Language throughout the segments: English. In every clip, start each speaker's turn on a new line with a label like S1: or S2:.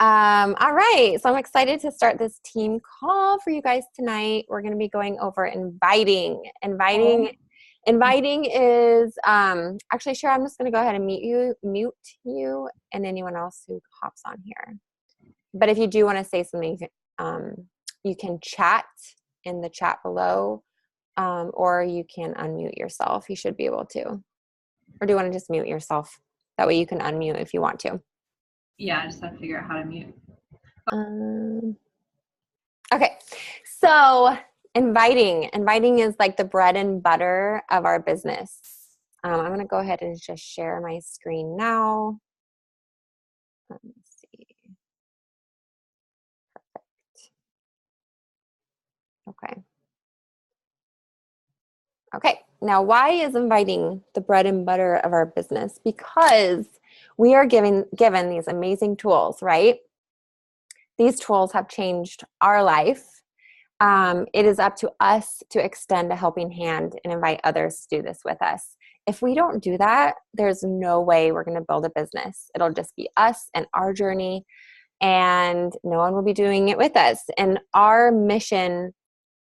S1: All right, so I'm excited to start this team call for you guys tonight. We're going to be going over inviting. Inviting is actually, sure. I'm just going to go ahead and mute you, and anyone else who hops on here. But if you do want to say something, you can chat in the chat below, or you can unmute yourself. You should be able to. Or do you want to just mute yourself? That way you can unmute if you want to.
S2: Yeah, I just have to figure out how to mute.
S1: Okay, so inviting is like the bread and butter of our business. I'm going to go ahead and just share my screen now. Let me see. Perfect. Okay, now why is inviting the bread and butter of our business? Because we are given these amazing tools, right? These tools have changed our life. It is up to us to extend a helping hand and invite others to do this with us. If we don't do that, there's no way we're going to build a business. It'll just be us and our journey, and no one will be doing it with us. And our mission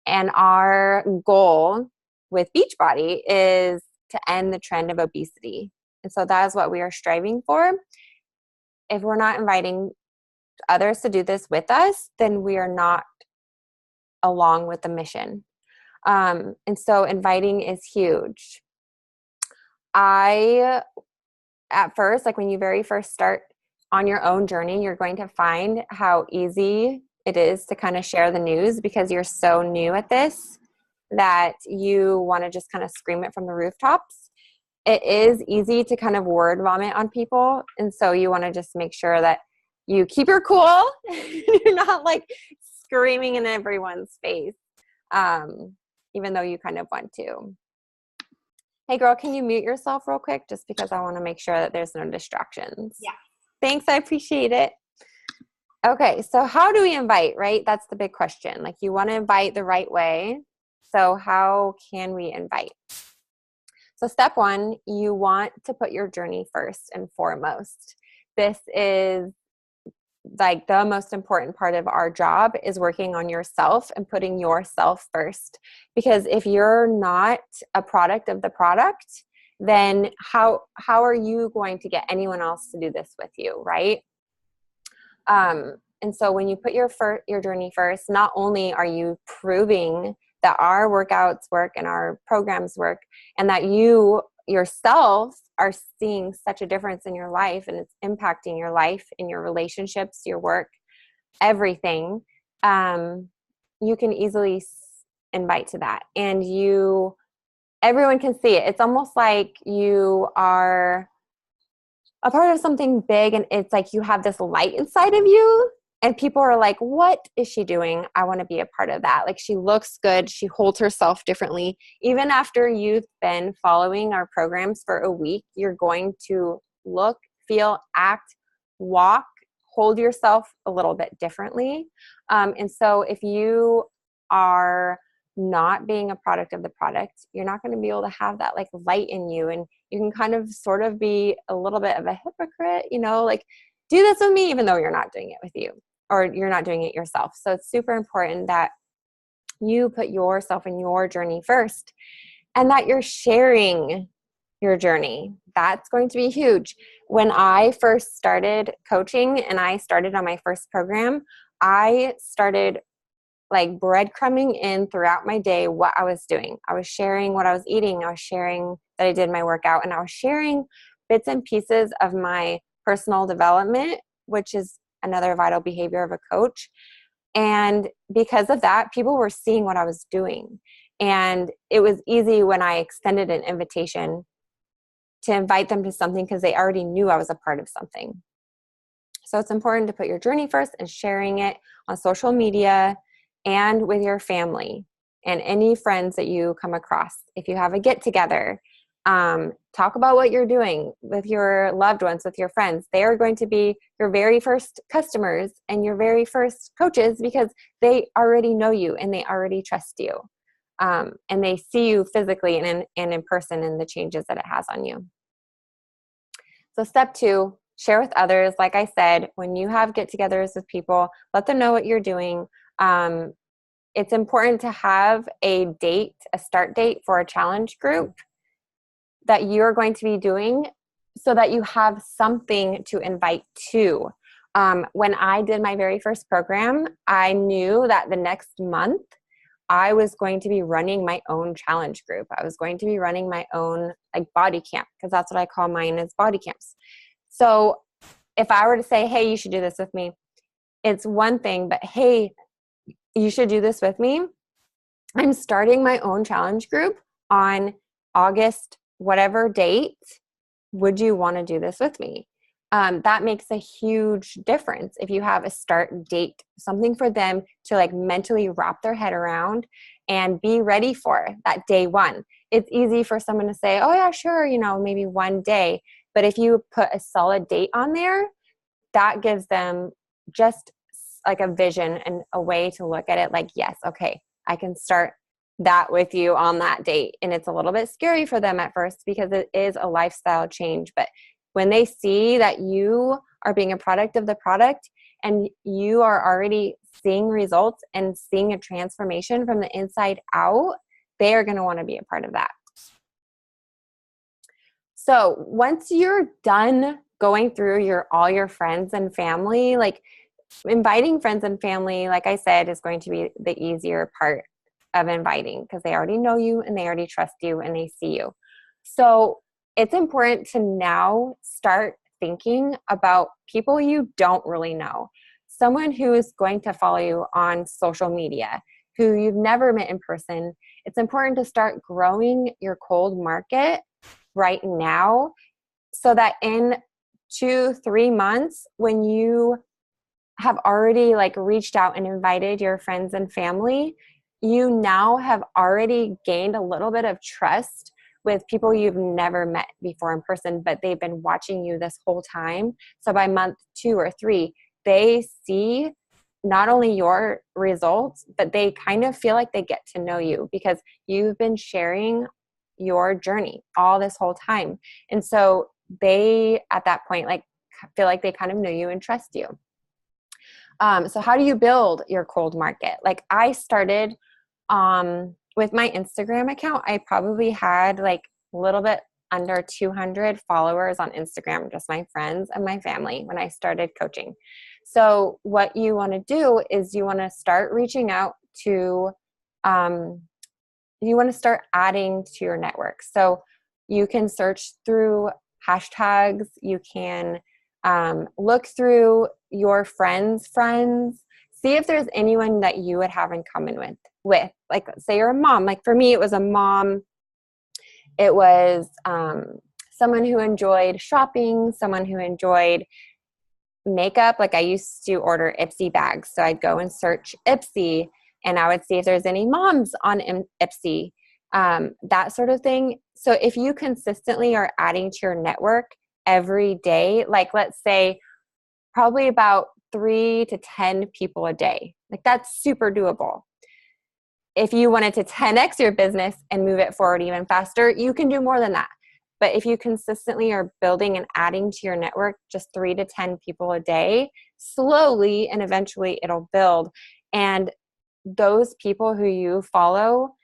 S1: and our goal with Beachbody is to end the trend of obesity. And so that is what we are striving for. If we're not inviting others to do this with us, then we are not along with the mission. And so inviting is huge. At first, like when you very first start on your own journey, you're going to find how easy it is to kind of share the news because you're so new at this that you want to just kind of scream it from the rooftops. It is easy to kind of word vomit on people. And so you want to just make sure that you keep your cool. You're not like screaming in everyone's face, even though you kind of want to. Hey girl, can you mute yourself real quick? Just because I want to make sure that there's no distractions.
S2: Yeah.
S1: Thanks, I appreciate it. Okay, so how do we invite, right? That's the big question. Like you want to invite the right way. So how can we invite? So step one, you want to put your journey first and foremost. This is like the most important part of our job is working on yourself and putting yourself first. Because if you're not a product of the product, then how are you going to get anyone else to do this with you, right? And so when you put your journey first, not only are you proving that our workouts work and our programs work, and that you yourself are seeing such a difference in your life and it's impacting your life in your relationships, your work, everything, you can easily invite to that. And everyone can see it. It's almost like you are a part of something big and it's like you have this light inside of you and people are like, what is she doing? I want to be a part of that. Like she looks good. She holds herself differently. Even after you've been following our programs for a week, you're going to look, feel, act, walk, hold yourself a little bit differently. And so if you are not being a product of the product, you're not going to be able to have that like light in you. And you can kind of sort of be a little bit of a hypocrite, like do this with me, even though you're not doing it with you or you're not doing it yourself. So it's super important that you put yourself and your journey first and that you're sharing your journey. That's going to be huge. When I first started coaching and I started on my first program, I started like breadcrumbing in throughout my day what I was doing. I was sharing what I was eating. I was sharing that I did my workout, and I was sharing bits and pieces of my personal development, which is another vital behavior of a coach. And because of that, people were seeing what I was doing. And it was easy when I extended an invitation to invite them to something because they already knew I was a part of something. So it's important to put your journey first and sharing it on social media and with your family and any friends that you come across. If you have a get together, talk about what you're doing with your loved ones, with your friends. They are going to be your very first customers and your very first coaches because they already know you and they already trust you. And they see you physically and in person and the changes that it has on you. So step two, share with others. Like I said, when you have get-togethers with people, let them know what you're doing. It's important to have a start date for a challenge group that you're going to be doing so that you have something to invite to. When I did my very first program, I knew that the next month I was going to be running my own challenge group. I was going to be running my own like body camp, because that's what I call mine, is body camps. So if I were to say, hey, you should do this with me, it's one thing, but hey, you should do this with me. I'm starting my own challenge group on August, whatever date. Would you want to do this with me? That makes a huge difference if you have a start date, something for them to like mentally wrap their head around and be ready for that day one. It's easy for someone to say, oh yeah, sure, maybe one day. But if you put a solid date on there, that gives them just like a vision and a way to look at it like, yes, okay, I can start that with you on that date. And it's a little bit scary for them at first because it is a lifestyle change. But when they see that you are being a product of the product and you are already seeing results and seeing a transformation from the inside out, they are going to want to be a part of that. So once you're done going through all your friends and family, like inviting friends and family, like I said, is going to be the easier part of inviting because they already know you and they already trust you and they see you. So it's important to now start thinking about people you don't really know. Someone who is going to follow you on social media, who you've never met in person. It's important to start growing your cold market right now so that in 2-3 months, when you have already like reached out and invited your friends and family, you now have already gained a little bit of trust with people you've never met before in person, but they've been watching you this whole time. So by month 2 or 3, they see not only your results, but they kind of feel like they get to know you because you've been sharing your journey all this whole time. And so they, at that point, like feel like they kind of know you and trust you. So how do you build your cold market? Like I started with my Instagram account. I probably had like a little bit under 200 followers on Instagram, just my friends and my family when I started coaching. So what you want to do is you want to start reaching out to, you want to start adding to your network. So you can search through hashtags. You can look through your friends, see if there's anyone that you would have in common with. Like, say you're a mom. Like for me, it was a mom. It was someone who enjoyed shopping, someone who enjoyed makeup. Like I used to order Ipsy bags. So I'd go and search Ipsy and I would see if there's any moms on Ipsy, that sort of thing. So if you consistently are adding to your network every day, like let's say probably about 3 to 10 people a day, like that's super doable. If you wanted to 10x your business and move it forward even faster, you can do more than that. But if you consistently are building and adding to your network just 3 to 10 people a day, slowly and eventually it'll build. And those people who you follow,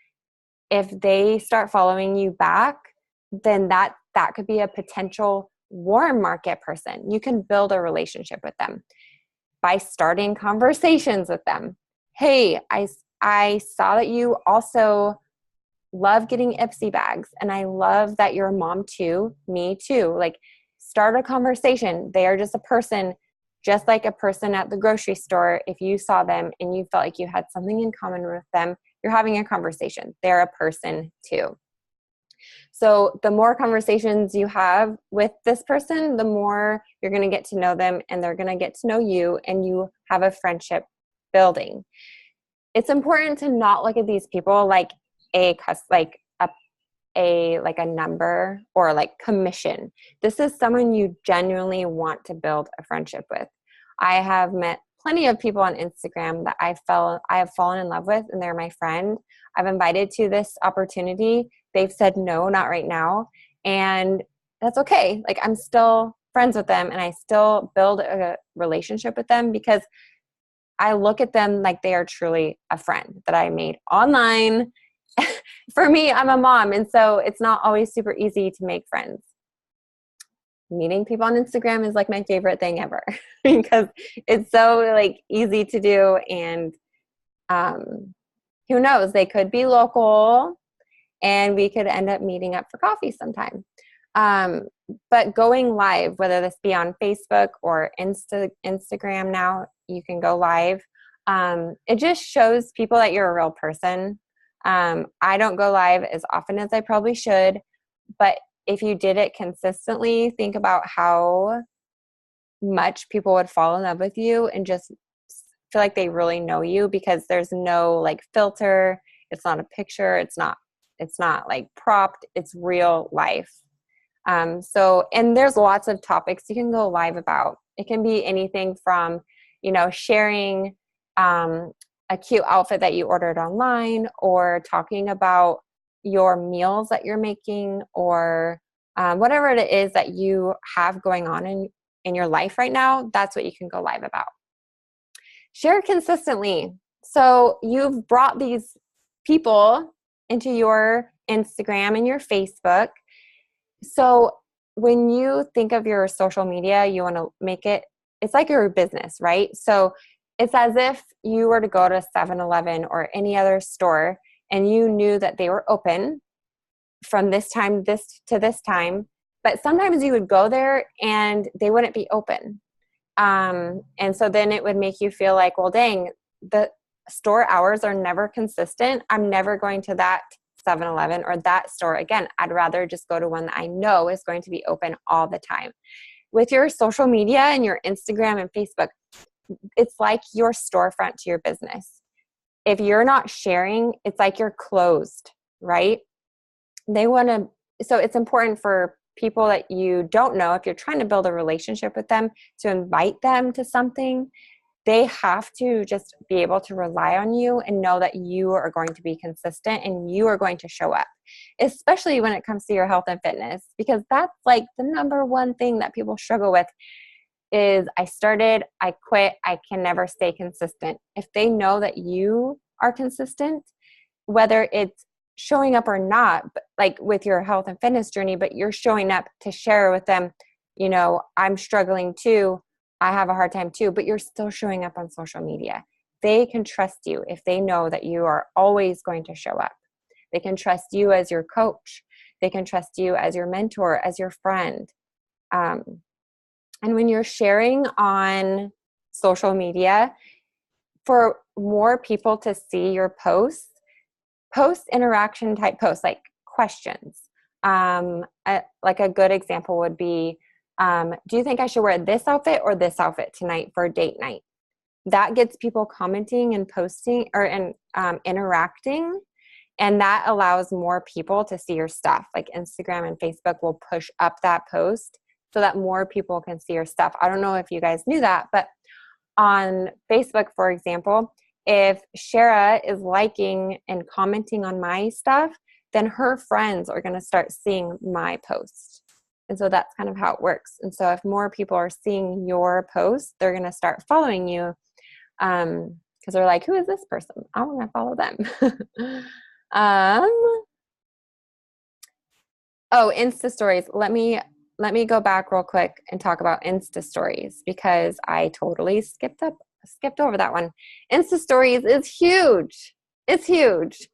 S1: if they start following you back, then that could be a potential warm market person. You can build a relationship with them by starting conversations with them. Hey, I saw that you also love getting Ipsy bags and I love that you're a mom too. Me too. Like start a conversation. They are just a person, just like a person at the grocery store. If you saw them and you felt like you had something in common with them, you're having a conversation. They're a person too. So the more conversations you have with this person, the more you're going to get to know them and they're going to get to know you and you have a friendship building. It's important to not look at these people like a number or like commission. This is someone you genuinely want to build a friendship with. I have met plenty of people on Instagram that I have fallen in love with and they're my friend. I've invited to this opportunity. They've said no, not right now. And that's okay. Like I'm still friends with them and I still build a relationship with them because I look at them like they are truly a friend that I made online. For me, I'm a mom, and so it's not always super easy to make friends. Meeting people on Instagram is like my favorite thing ever because it's so like easy to do, and who knows, they could be local and we could end up meeting up for coffee sometime. But going live, whether this be on Facebook or Instagram now, you can go live. It just shows people that you're a real person. I don't go live as often as I probably should, but if you did it consistently, think about how much people would fall in love with you and just feel like they really know you because there's no like filter. It's not a picture. It's not like propped. It's real life. And there's lots of topics you can go live about. It can be anything from, sharing a cute outfit that you ordered online, or talking about your meals that you're making, or whatever it is that you have going on in your life right now. That's what you can go live about. Share consistently. So you've brought these people into your Instagram and your Facebook. So when you think of your social media, you want to make it's like your business, right? So it's as if you were to go to 7-Eleven or any other store and you knew that they were open from this time to this time, but sometimes you would go there and they wouldn't be open. And so then it would make you feel like, well, dang, the store hours are never consistent. I'm never going to that 7-Eleven or that store again. I'd rather just go to one that I know is going to be open all the time. With your social media and your Instagram and Facebook, it's like your storefront to your business. If you're not sharing, it's like you're closed, right? So it's important for people that you don't know, if you're trying to build a relationship with them, to invite them to something. They have to just be able to rely on you and know that you are going to be consistent and you are going to show up, especially when it comes to your health and fitness, because that's like the number one thing that people struggle with is I started, I quit, I can never stay consistent. If they know that you are consistent, whether it's showing up or not, but like with your health and fitness journey, but you're showing up to share with them, I'm struggling too. I have a hard time too, but you're still showing up on social media. They can trust you if they know that you are always going to show up. They can trust you as your coach. They can trust you as your mentor, as your friend. And when you're sharing on social media, for more people to see your post interaction type posts, like questions. Like a good example would be, do you think I should wear this outfit or this outfit tonight for date night? That gets people commenting and posting or interacting. And that allows more people to see your stuff. Like Instagram and Facebook will push up that post so that more people can see your stuff. I don't know if you guys knew that, but on Facebook, for example, if Shara is liking and commenting on my stuff, then her friends are going to start seeing my post. And so that's kind of how it works. And so if more people are seeing your post, they're going to start following you because they're like, who is this person? I want to follow them. Insta stories. Let me go back real quick and talk about Insta stories because I totally skipped over that one. Insta stories is huge. It's huge.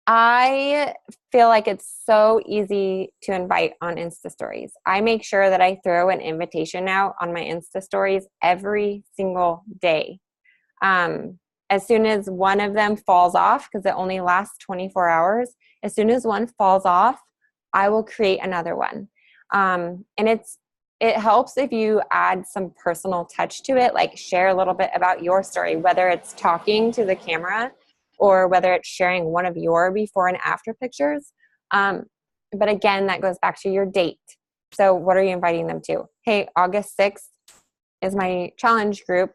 S1: I feel like it's so easy to invite on Insta stories. I make sure that I throw an invitation out on my Insta stories every single day. As soon as one of them falls off, because it only lasts 24 hours, as soon as one falls off, I will create another one. And it helps if you add some personal touch to it, like share a little bit about your story, whether it's talking to the camera or whether it's sharing one of your before and after pictures. But again, that goes back to your date. So what are you inviting them to? Hey, August 6th is my challenge group.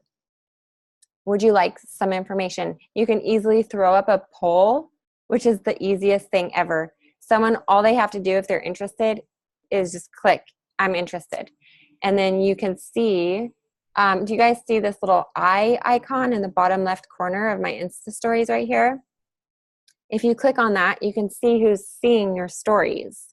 S1: Would you like some information? You can easily throw up a poll, which is the easiest thing ever. All they have to do if they're interested is just click I'm interested. And then you can see, do you guys see this little eye icon in the bottom left corner of my Insta stories right here? If you click on that, you can see who's seeing your stories.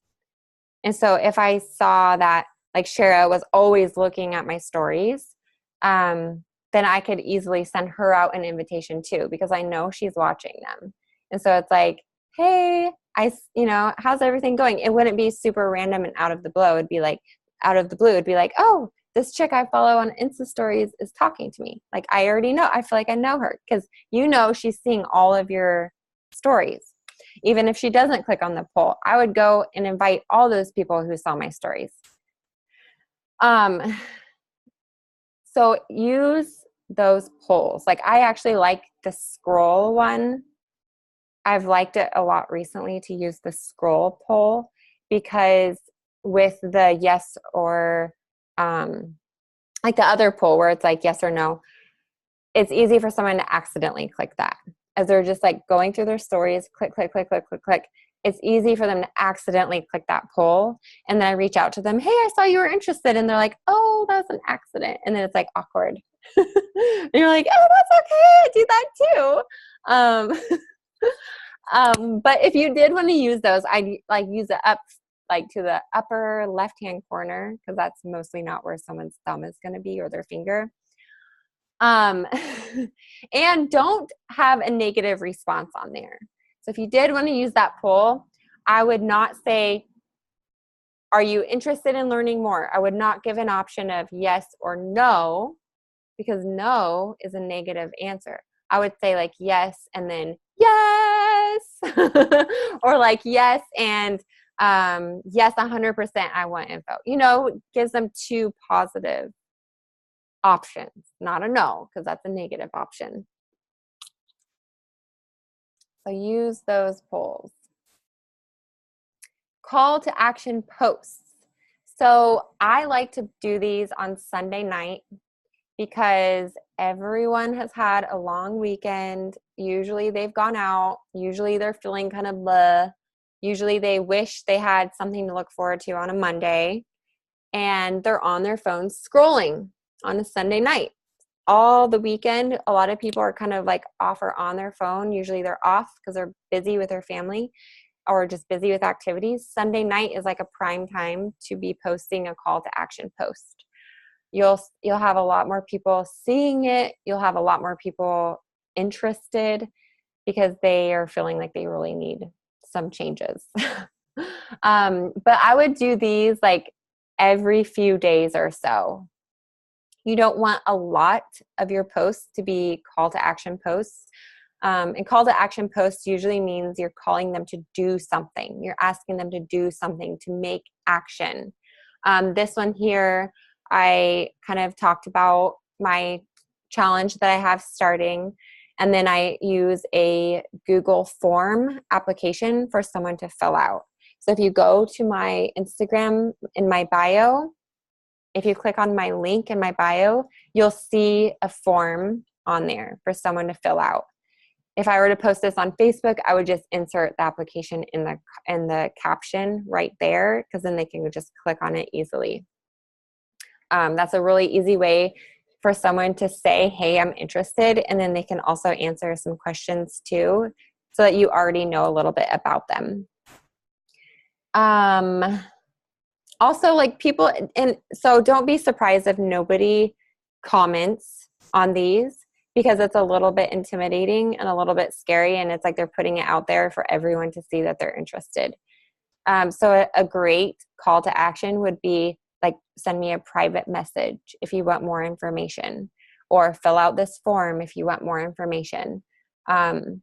S1: And so if I saw that like Shara was always looking at my stories, then I could easily send her out an invitation too, because I know she's watching them. And so it's like, hey, how's everything going? It wouldn't be super random and out of the blue. It'd be like, oh, this chick I follow on Insta stories is talking to me. Like, I already know. I feel like I know her because she's seeing all of your stories. Even if she doesn't click on the poll, I would go and invite all those people who saw my stories. So use those polls. Like, I actually like the scroll one. I've liked it a lot recently to use the scroll poll, because with the yes or like the other poll where it's like yes or no, it's easy for someone to accidentally click that as they're just like going through their stories, click, click, click, click, click, click. It's easy for them to accidentally click that poll. And then I reach out to them, hey, I saw you were interested. And they're like, oh, that was an accident. And then it's like awkward. And you're like, oh, that's okay. I do that too. But if you did want to use those, I'd like use it up like to the upper left-hand corner, because that's mostly not where someone's thumb is going to be or their finger. And don't have a negative response on there. So if you did want to use that poll, I would not say, are you interested in learning more? I would not give an option of yes or no, because no is a negative answer. I would say like yes and then yes, or like yes and yes, 100% I want info. Gives them two positive options, not a no, because that's a negative option. So use those polls. Call to action posts. So I like to do these on Sunday night because everyone has had a long weekend. Usually they've gone out. Usually they're feeling kind of blah. Usually they wish they had something to look forward to on a Monday, and they're on their phones scrolling on a Sunday night. All the weekend, a lot of people are kind of like off or on their phone. Usually they're off because they're busy with their family or just busy with activities. Sunday night is like a prime time to be posting a call to action post. You'll have a lot more people seeing it. You'll have a lot more people interested because they are feeling like they really need some changes. But I would do these like every few days or so. You don't want a lot of your posts to be call to action posts. And call to action posts usually means you're calling them to do something. You're asking them to do something, to make action. This one here, I kind of talked about my challenge that I have starting, and then I use a Google form application for someone to fill out. So if you go to my Instagram in my bio, if you click on my link in my bio, you'll see a form on there for someone to fill out. If I were to post this on Facebook, I would just insert the application in the caption right there, because then they can just click on it easily. That's a really easy way for someone to say, hey, I'm interested, and then they can also answer some questions too, so that you already know a little bit about them. Also, like people, and so don't be surprised if nobody comments on these, because it's a little bit intimidating and a little bit scary, and it's like they're putting it out there for everyone to see that they're interested. So a great call to action would be like, send me a private message if you want more information, or fill out this form if you want more information. And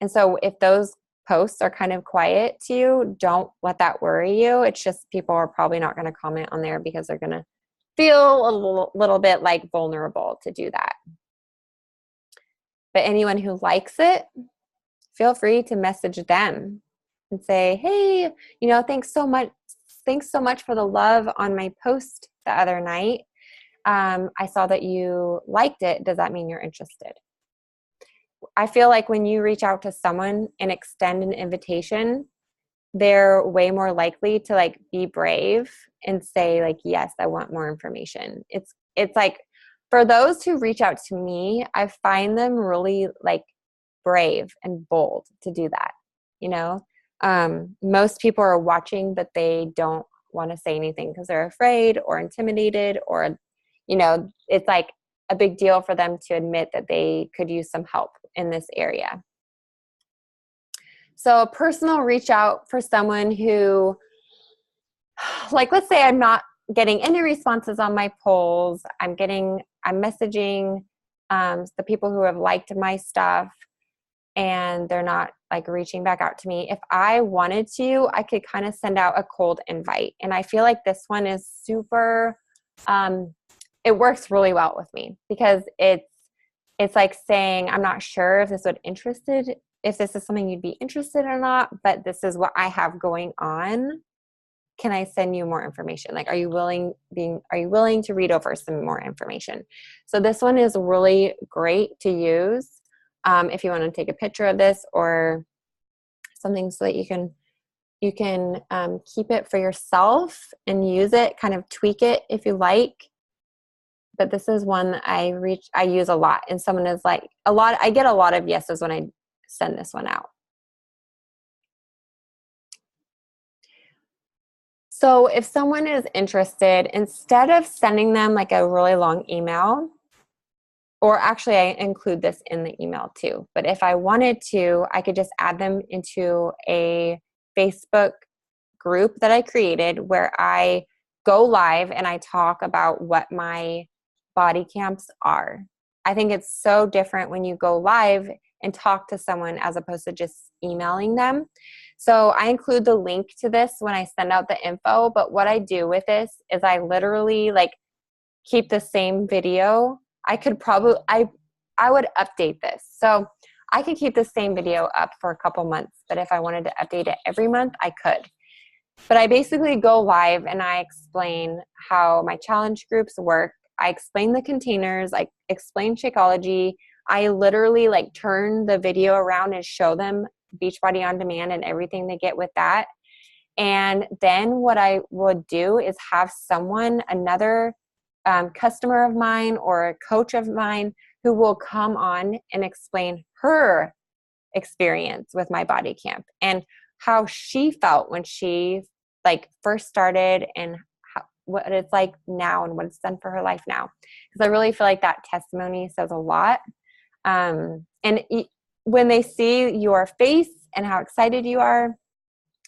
S1: so if those posts are kind of quiet to you, don't let that worry you. It's just people are probably not going to comment on there because they're going to feel a little bit like vulnerable to do that. But anyone who likes it, feel free to message them and say, hey, thanks so much for the love on my post the other night. I saw that you liked it. Does that mean you're interested? I feel like when you reach out to someone and extend an invitation, they're way more likely to like be brave and say like, yes, I want more information. It's like, for those who reach out to me, I find them really like brave and bold to do that. You know, most people are watching, but they don't want to say anything because they're afraid or intimidated, or, you know, it's like a big deal for them to admit that they could use some help in this area. So a personal reach out for someone who, like, let's say I'm not getting any responses on my polls. I'm messaging the people who have liked my stuff, and they're not like reaching back out to me. If I wanted to, I could kind of send out a cold invite. And I feel like this one is super, it works really well with me because it's like saying, I'm not sure if this is something you'd be interested in or not, but this is what I have going on. Can I send you more information? Like, are you willing to read over some more information? So this one is really great to use if you want to take a picture of this or something, so that you can keep it for yourself and use it, kind of tweak it if you like. But this is one that I use a lot, and someone is like I get a lot of yeses when I send this one out. So if someone is interested, instead of sending them like a really long email, or actually I include this in the email too, but if I wanted to, I could just add them into a Facebook group that I created where I go live and I talk about what my body camps are. I think it's so different when you go live and talk to someone as opposed to just emailing them. So I include the link to this when I send out the info, but what I do with this is I literally like keep the same video. I would update this. So I could keep the same video up for a couple months, but if I wanted to update it every month, I could. But I basically go live and I explain how my challenge groups work. I explain the containers, I explain Shakeology. I literally like turn the video around and show them Beachbody On Demand and everything they get with that. And then what I would do is have another customer of mine or a coach of mine who will come on and explain her experience with my body camp and how she felt when she like first started, and what it's like now and what it's done for her life now. Because I really feel like that testimony says a lot. When they see your face and how excited you are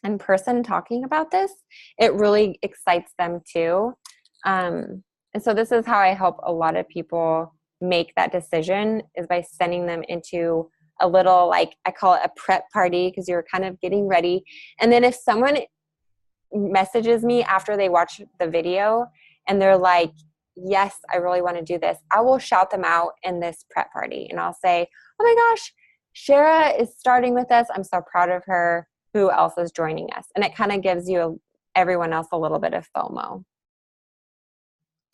S1: in person talking about this, it really excites them too. And so this is how I help a lot of people make that decision, is by sending them into a little, like I call it a prep party, because you're kind of getting ready. And then if someone messages me after they watch the video and they're like, yes, I really want to do this, I will shout them out in this prep party. And I'll say, oh my gosh, Shara is starting with us. I'm so proud of her. Who else is joining us? And it kind of gives everyone else a little bit of FOMO.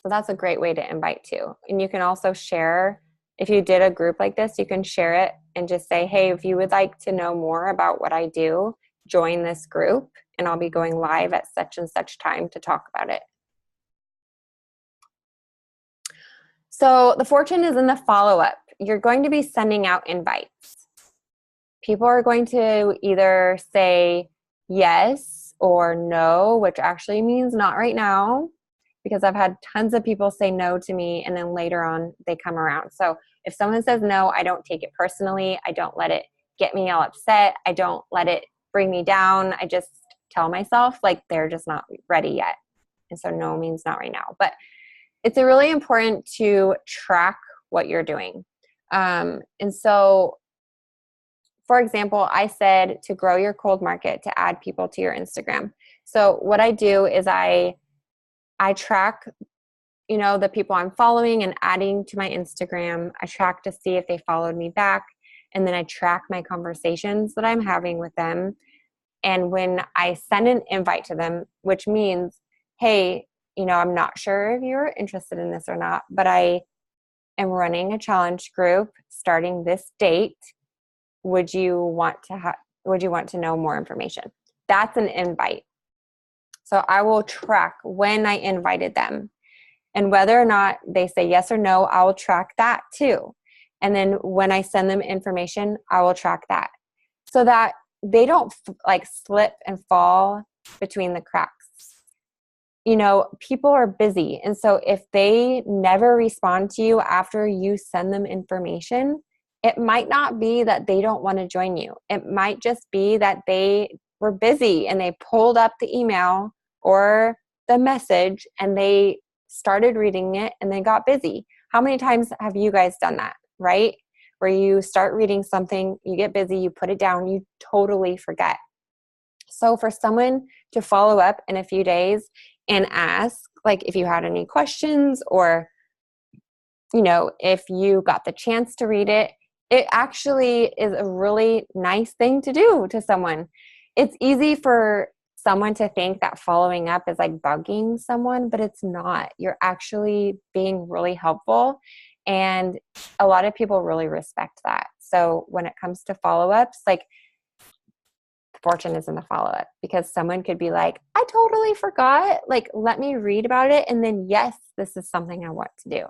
S1: So that's a great way to invite too. And you can also share, if you did a group like this, you can share it and just say, hey, if you would like to know more about what I do, join this group, and I'll be going live at such and such time to talk about it. So the fortune is in the follow-up. You're going to be sending out invites. People are going to either say yes or no, which actually means not right now, because I've had tons of people say no to me and then later on they come around. So if someone says no, I don't take it personally. I don't let it get me all upset. I don't let it bring me down. I just tell myself like they're just not ready yet. And so no means not right now. But it's really important to track what you're doing. And so, for example, I said to grow your cold market, to add people to your Instagram. So what I do is I track, the people I'm following and adding to my Instagram. I track to see if they followed me back. And then I track my conversations that I'm having with them. And when I send an invite to them, which means, hey, I'm not sure if you're interested in this or not, but I am running a challenge group starting this date. Would you want to know more information? That's an invite. So I will track when I invited them. And whether or not they say yes or no, I will track that too. And then when I send them information, I will track that so that they don't like slip and fall between the cracks. You know, people are busy. And so if they never respond to you after you send them information, it might not be that they don't want to join you. It might just be that they were busy and they pulled up the email or the message and they started reading it and then got busy. How many times have you guys done that, right? Where you start reading something, you get busy, you put it down, you totally forget. So for someone to follow up in a few days and ask, like, if you had any questions or, you know, if you got the chance to read it, it actually is a really nice thing to do to someone. It's easy for someone to think that following up is like bugging someone, but it's not. You're actually being really helpful. And a lot of people really respect that. So when it comes to follow-ups, like, fortune is in the follow-up, because someone could be like, I totally forgot. Like, let me read about it. And then, yes, this is something I want to do.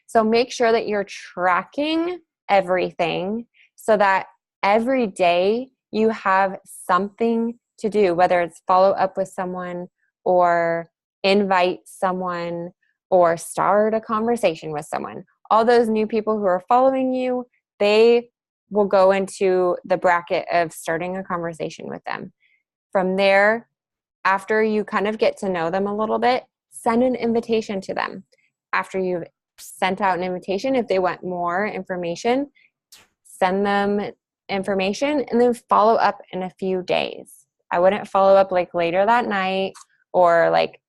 S1: So make sure that you're tracking everything so that every day you have something to do, whether it's follow up with someone or invite someone or start a conversation with someone. All those new people who are following you, they will go into the bracket of starting a conversation with them. From there, after you kind of get to know them a little bit, send an invitation to them. After you've sent out an invitation, if they want more information, send them information and then follow up in a few days. I wouldn't follow up like later that night or like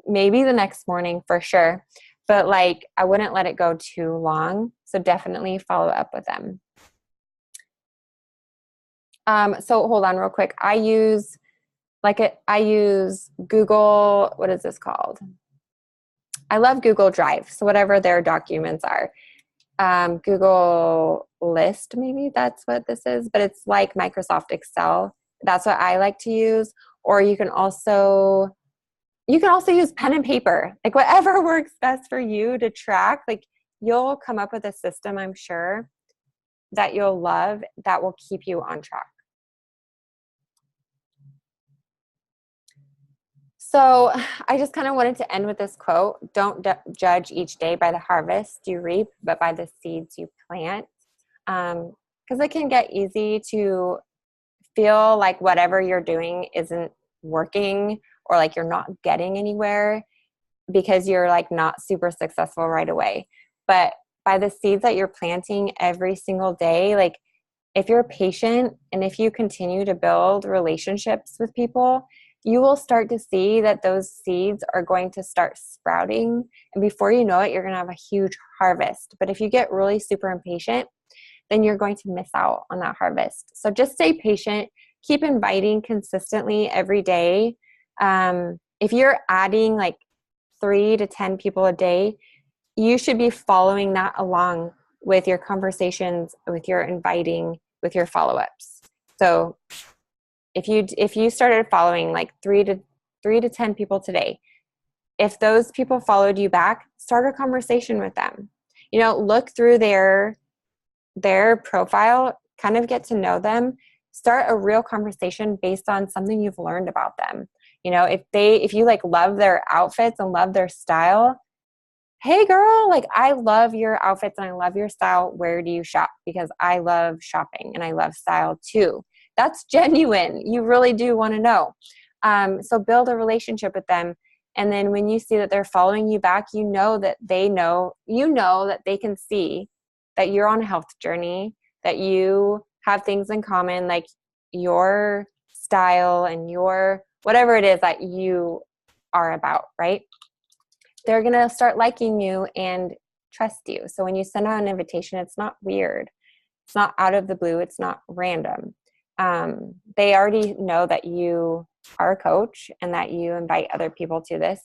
S1: maybe the next morning for sure, but like I wouldn't let it go too long. So definitely follow up with them. So hold on real quick. I use Google, what is this called? I love Google Drive. So whatever their documents are. Google List, maybe that's what this is, but it's like Microsoft Excel. That's what I like to use. Or you can also use pen and paper, like whatever works best for you to track. Like, you'll come up with a system, I'm sure, that you'll love that will keep you on track. So I just kind of wanted to end with this quote. Don't judge each day by the harvest you reap, but by the seeds you plant. Because it can get easy to feel like whatever you're doing isn't working or like you're not getting anywhere because you're like not super successful right away. But by the seeds that you're planting every single day, like if you're patient and if you continue to build relationships with people, you will start to see that those seeds are going to start sprouting. And before you know it, you're going to have a huge harvest. But if you get really super impatient, then you're going to miss out on that harvest. So just stay patient, keep inviting consistently every day. If you're adding like 3 to 10 people a day, you should be following that along with your conversations, with your inviting, with your follow-ups. So if you started following like 3 to 10 people today, if those people followed you back, start a conversation with them. You know, look through their profile, kind of get to know them, start a real conversation based on something you've learned about them. You know, if you like love their outfits and love their style, hey girl, like I love your outfits and I love your style. Where do you shop? Because I love shopping and I love style too. That's genuine. You really do want to know. So build a relationship with them. And then when you see that they're following you back, you know that they can see that you're on a health journey, that you have things in common, like your style and your whatever it is that you are about, right? They're going to start liking you and trust you. So when you send out an invitation, it's not weird. It's not out of the blue. It's not random. They already know that you are a coach and that you invite other people to this.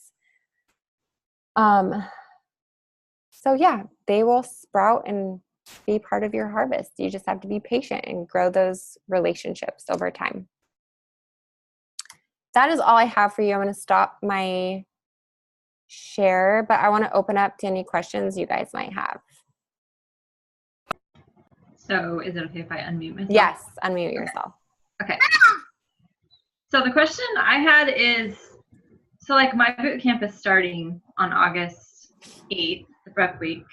S1: So yeah, they will sprout and be part of your harvest. You just have to be patient and grow those relationships over time. that is all I have for you. I'm going to stop my share, but I want to open up to any questions you guys might have.
S2: So is it okay if I unmute myself?
S1: Yes, unmute yourself.
S2: Okay. So the question I had is, so like my boot camp is starting on August 8th, the prep week.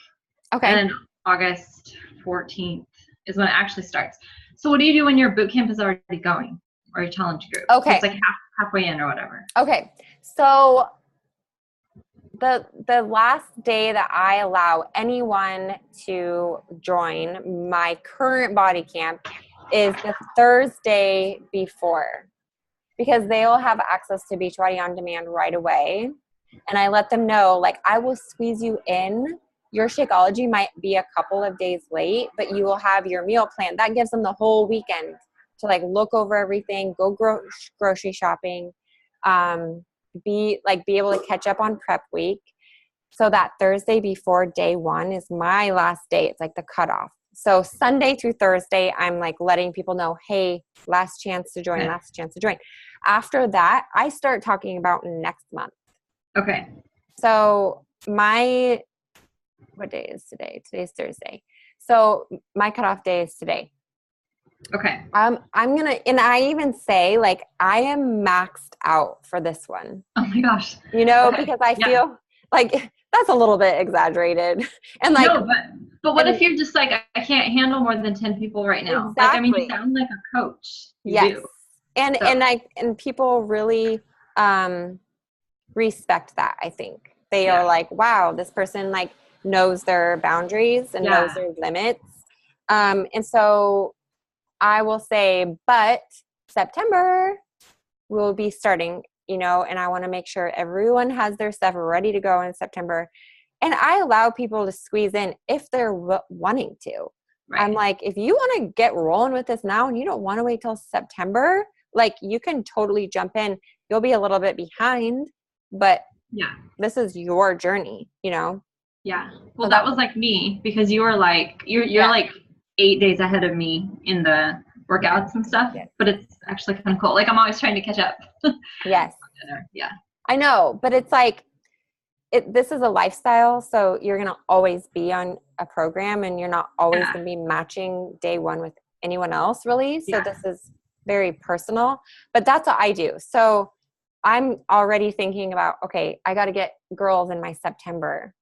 S1: Okay.
S2: And then August 14th is when it actually starts. So what do you do when your boot camp is already going, or your challenge group?
S1: Okay.
S2: So it's like halfway in or whatever.
S1: Okay. So the last day that I allow anyone to join my current body camp is the Thursday before, because they will have access to Beachbody On Demand right away. And I let them know, like, I will squeeze you in. Your Shakeology might be a couple of days late, but you will have your meal plan. That gives them the whole weekend to like look over everything, go grocery shopping, be able to catch up on prep week. So that Thursday before day one is my last day. It's like the cutoff. So Sunday through Thursday, I'm like letting people know, hey, last chance to join, last chance to join. After that, I start talking about next month.
S2: Okay.
S1: So what day is today? Today's Thursday. So my cutoff day is today.
S2: Okay.
S1: I'm going to, and I even say like, I am maxed out for this one.
S2: Oh my gosh.
S1: Okay. Because I feel like that's a little bit exaggerated. And like,
S2: no, but what if you're just like, I can't handle more than 10 people right now?
S1: Exactly.
S2: Like, I mean, you sound like a coach.
S1: Yes.
S2: Do.
S1: And people really respect that. I think they are like, wow, this person like knows their boundaries and knows their limits. And so I will say, but September we'll be starting, and I want to make sure everyone has their stuff ready to go in September. And I allow people to squeeze in if they're wanting to. Right. I'm like, if you want to get rolling with this now and you don't want to wait till September, like you can totally jump in. You'll be a little bit behind, but this is your journey, Yeah.
S2: Well, that was like me, because you were like, you're like 8 days ahead of me in the workouts and stuff, but it's actually kind of cool. Like I'm always trying to catch up.
S1: Yes.
S2: Yeah.
S1: I know, but it's like, this is a lifestyle, so you're going to always be on a program and you're not always going to be matching day one with anyone else really. So this is very personal, but that's what I do. So I'm already thinking about, okay, I got to get girls in my September.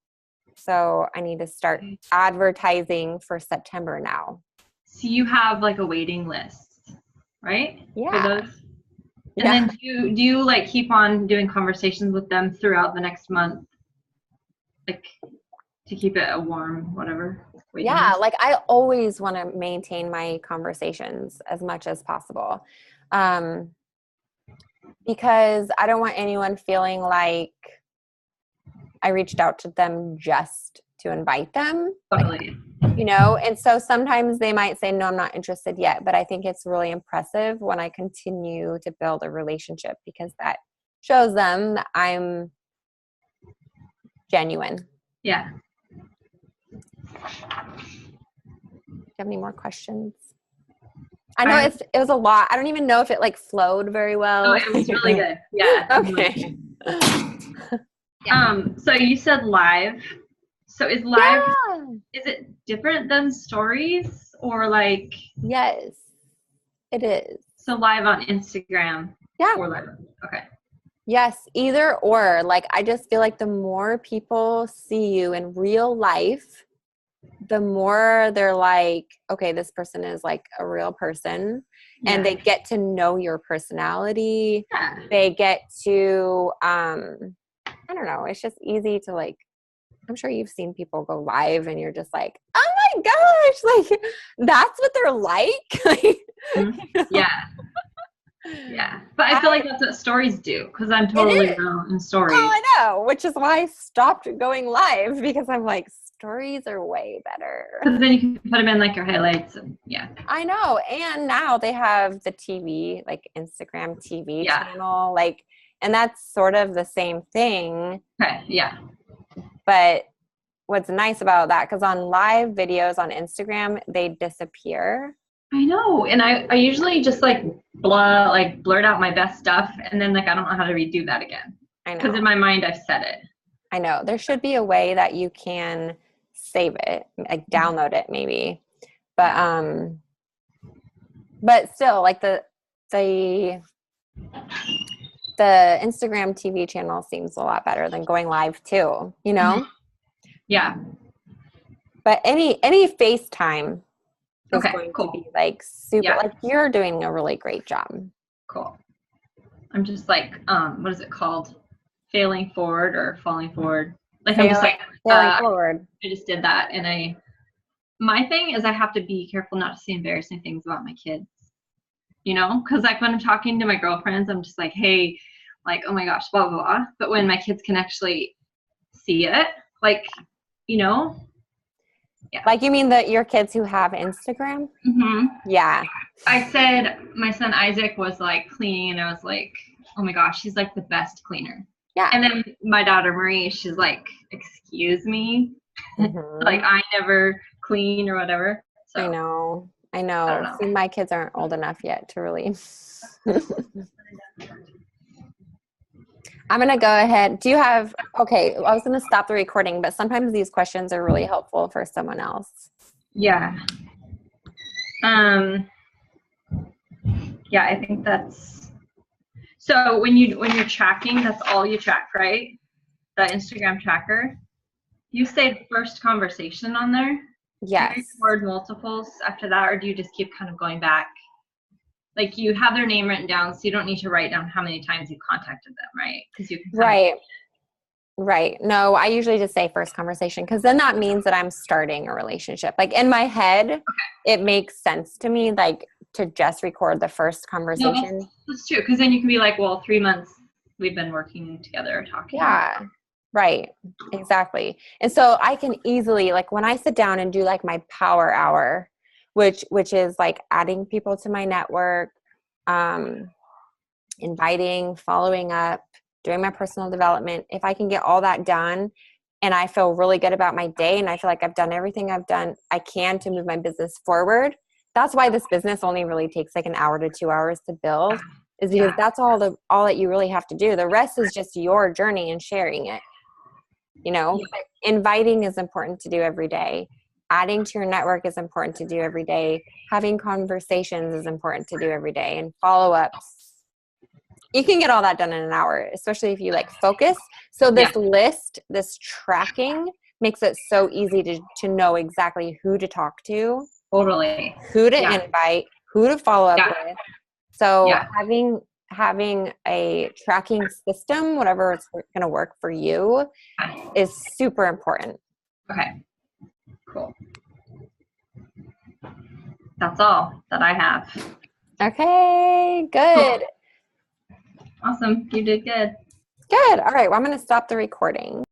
S1: So I need to start advertising for September now.
S2: So you have like a waiting list, right?
S1: Yeah.
S2: For those? And then do you like keep on doing conversations with them throughout the next month? Like to keep it a warm, whatever. List?
S1: Like I always want to maintain my conversations as much as possible. Because I don't want anyone feeling like I reached out to them just to invite them.
S2: Totally.
S1: And so sometimes they might say, no, I'm not interested yet. But I think it's really impressive when I continue to build a relationship, because that shows them that I'm genuine.
S2: Yeah.
S1: Do you have any more questions? I know it was a lot. I don't even know if it like flowed very well.
S2: Oh, it was really good. Yeah.
S1: Okay.
S2: So you said live. So is live, is it different than stories or like?
S1: Yes, it is.
S2: So live on Instagram.
S1: Yeah.
S2: Or live. Okay.
S1: Yes, either or. Like, I just feel like the more people see you in real life, the more they're like, okay, this person is like a real person, and they get to know your personality. Yeah. They get to, I don't know, it's just easy to like, I'm sure you've seen people go live and you're just like, oh my gosh, like that's what they're like.
S2: Yeah. Yeah. But I feel like that's what stories do, because I'm totally real in stories.
S1: Oh, I know, which is why I stopped going live, because I'm like, stories are way better.
S2: Because then you can put them in like your highlights. And
S1: I know. And now they have the TV, like Instagram TV channel, like, and that's sort of the same thing.
S2: Okay. Yeah.
S1: But what's nice about that, because on live videos on Instagram, they disappear.
S2: I know. And I usually just like blurt out my best stuff, and then like I don't know how to redo that again.
S1: I know.
S2: Because in my mind I've said it.
S1: I know. There should be a way that you can save it, like download it maybe. But still, like the Instagram TV channel seems a lot better than going live too, you know?
S2: Yeah.
S1: But any FaceTime is going to be like super, like you're doing a really great job.
S2: Cool. I'm just like, what is it called? Failing forward or falling forward? Like I'm just like
S1: failing forward.
S2: I just did that, and my thing is I have to be careful not to say embarrassing things about my kids. You know, because like when I'm talking to my girlfriends, I'm just like, hey, like, oh my gosh, blah, blah, blah. But when my kids can actually see it, like, you know.
S1: Yeah. Like you mean that your kids who have Instagram?
S2: Mm-hmm.
S1: Yeah.
S2: I said my son Isaac was like cleaning, and I was like, oh my gosh, he's like the best cleaner.
S1: Yeah.
S2: And then my daughter Marie, she's like, excuse me? Like I never clean or whatever. So
S1: I know. See, my kids aren't old enough yet to really. I'm going to go ahead. Okay, I was going to stop the recording, but sometimes these questions are really helpful for someone else.
S2: Yeah. Yeah, I think that's, so when you're tracking, that's all you track, right? The Instagram tracker. You say first conversation on there?
S1: Yes.
S2: Do you record multiples after that, or do you just keep kind of going back? Like you have their name written down, so you don't need to write down how many times you contacted them, right? Because you can
S1: Right. No, I usually just say first conversation, because then that means that I'm starting a relationship. Like in my head, It makes sense to me, like to just record the first conversation.
S2: No, that's true, because then you can be like, well, 3 months we've been working together, talking.
S1: Yeah. Right. Exactly. And so I can easily, like when I sit down and do like my power hour, which is like adding people to my network, inviting, following up, doing my personal development, if I can get all that done and I feel really good about my day and I feel like I've done everything I can to move my business forward. That's why this business only really takes like an hour to 2 hours to build, is because that's all that you really have to do. The rest is just your journey and sharing it. You know, inviting is important to do every day. Adding to your network is important to do every day. Having conversations is important to do every day, and follow-ups. You can get all that done in an hour, especially if you like focus. So this list, this tracking makes it so easy to know exactly who to talk to.
S2: Totally.
S1: Who to invite, who to follow up with. So having a tracking system, whatever is going to work for you, is super important.
S2: Okay, cool. That's all that I have.
S1: Okay, good.
S2: Cool. Awesome. You did good.
S1: Good. All right. Well, I'm going to stop the recording.